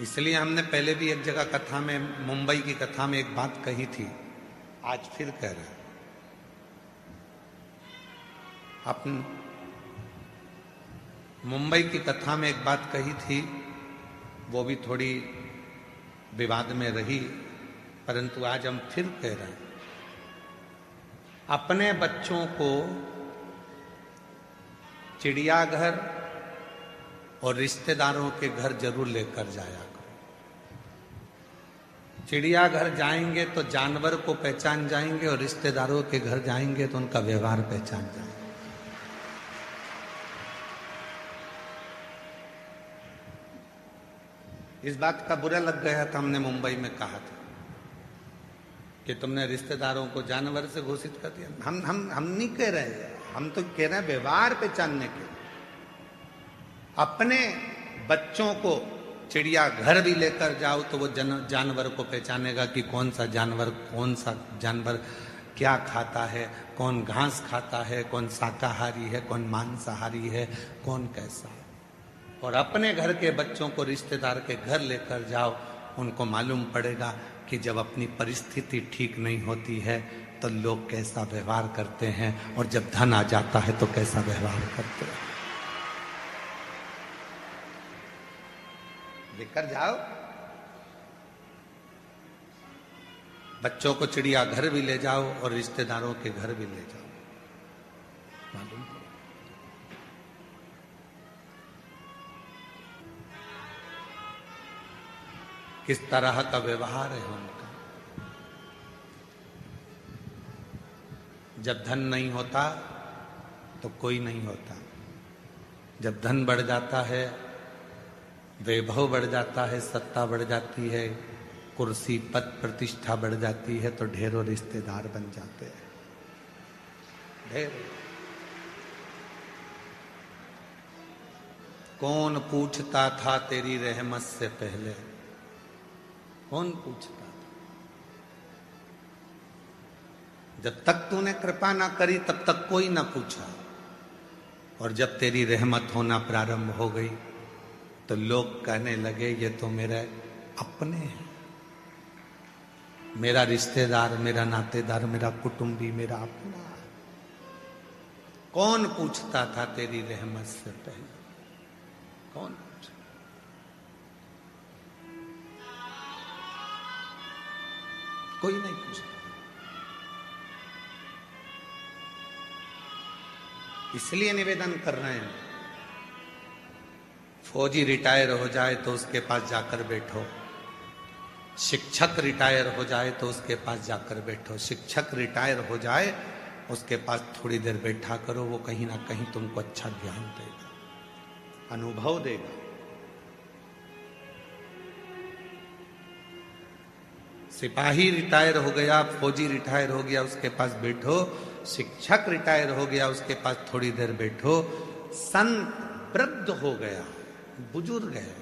इसलिए हमने पहले भी एक जगह कथा में, मुंबई की कथा में एक बात कही थी, आज फिर कह रहे हैं। अपन मुंबई की कथा में एक बात कही थी, वो भी थोड़ी विवाद में रही, परंतु आज हम फिर कह रहे हैं। अपने बच्चों को चिड़ियाघर और रिश्तेदारों के घर जरूर लेकर जाया करो। चिड़ियाघर जाएंगे तो जानवर को पहचान जाएंगे और रिश्तेदारों के घर जाएंगे तो उनका व्यवहार पहचान जाएंगे। इस बात का बुरा लग गया था, हमने मुंबई में कहा था कि तुमने रिश्तेदारों को जानवर से घोषित कर दिया। हम नहीं कह रहे, हम तो कह रहे हैं व्यवहार पहचानने के। अपने बच्चों को चिड़ियाघर भी लेकर जाओ तो वो जानवर को पहचानेगा कि कौन सा जानवर क्या खाता है, कौन घास खाता है, कौन शाकाहारी है, कौन मांसाहारी है, कौन कैसा है। और अपने घर के बच्चों को रिश्तेदार के घर लेकर जाओ, उनको मालूम पड़ेगा कि जब अपनी परिस्थिति ठीक नहीं होती है तो लोग कैसा व्यवहार करते हैं, और जब धन आ जाता है तो कैसा व्यवहार करते हैं। लेकर जाओ बच्चों को, चिड़ियाघर भी ले जाओ और रिश्तेदारों के घर भी ले जाओ, मालूम पड़ेगा किस तरह का व्यवहार है उनका। जब धन नहीं होता तो कोई नहीं होता, जब धन बढ़ जाता है, वैभव बढ़ जाता है, सत्ता बढ़ जाती है, कुर्सी पद प्रतिष्ठा बढ़ जाती है, तो ढेरों रिश्तेदार बन जाते हैं, ढेरों। कौन पूछता था तेरी रहमत से पहले, कौन पूछता था? जब तक तूने कृपा ना करी तब तक कोई ना पूछा, और जब तेरी रहमत होना प्रारंभ हो गई तो लोग कहने लगे ये तो मेरे अपने हैं, मेरा रिश्तेदार, मेरा नातेदार, मेरा कुटुंबी, मेरा अपना। कौन पूछता था तेरी रहमत से पहले? कौन पूछा? कोई नहीं पूछता। इसलिए निवेदन कर रहे हैं, फौजी रिटायर हो जाए तो उसके पास जाकर बैठो, शिक्षक रिटायर हो जाए तो उसके पास जाकर बैठो। शिक्षक रिटायर हो जाए उसके पास थोड़ी देर बैठा करो, वो कहीं ना कहीं तुमको अच्छा ज्ञान देगा, अनुभव देगा। सिपाही रिटायर हो गया, फौजी रिटायर हो गया, उसके पास बैठो। शिक्षक रिटायर हो गया, उसके पास थोड़ी देर बैठो। संत वृद्ध हो गया, बुजुर्ग है,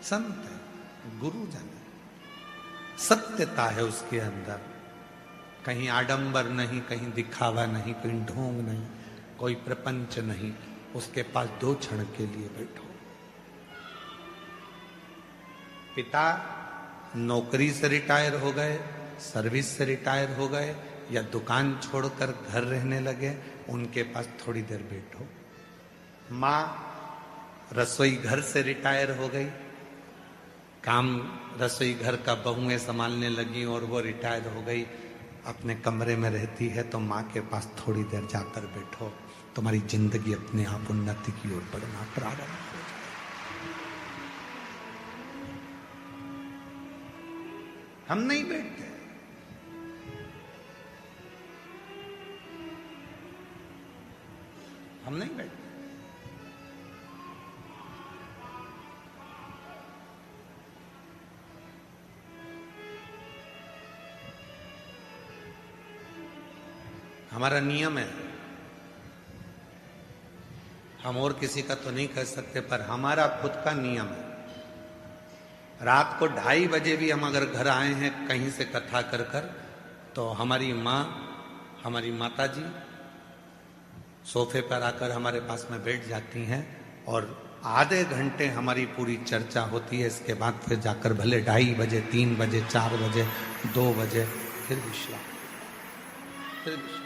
संत है, गुरुजन है, सत्यता है उसके अंदर, कहीं आडंबर नहीं, कहीं दिखावा नहीं, कहीं ढोंग नहीं, कोई प्रपंच नहीं। उसके पास 2 क्षण के लिए बैठो। पिता नौकरी से रिटायर हो गए, सर्विस से रिटायर हो गए, या दुकान छोड़कर घर रहने लगे, उनके पास थोड़ी देर बैठो। माँ रसोई घर से रिटायर हो गई, काम रसोई घर का बहुएं संभालने लगी और वो रिटायर हो गई, अपने कमरे में रहती है, तो माँ के पास थोड़ी देर जाकर बैठो। तुम्हारी जिंदगी अपने आप उन्नति की ओर बढ़ना प्रारंभ हो जाए। हम नहीं बैठते, हम नहीं बैठते। हमारा नियम है, हम और किसी का तो नहीं कह सकते, पर हमारा खुद का नियम है। रात को 2:30 बजे भी हम अगर घर आए हैं कहीं से कथा कर कर, तो हमारी माँ, हमारी माता जी सोफे पर आकर हमारे पास में बैठ जाती हैं और आधे घंटे हमारी पूरी चर्चा होती है, इसके बाद फिर जाकर भले 2:30 बजे, 3 बजे, 4 बजे, 2 बजे फिर विश्राम, फिर विश्राम।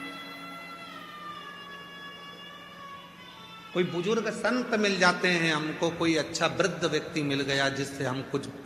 कोई बुजुर्ग संत मिल जाते हैं हमको, कोई अच्छा वृद्ध व्यक्ति मिल गया जिससे हम कुछ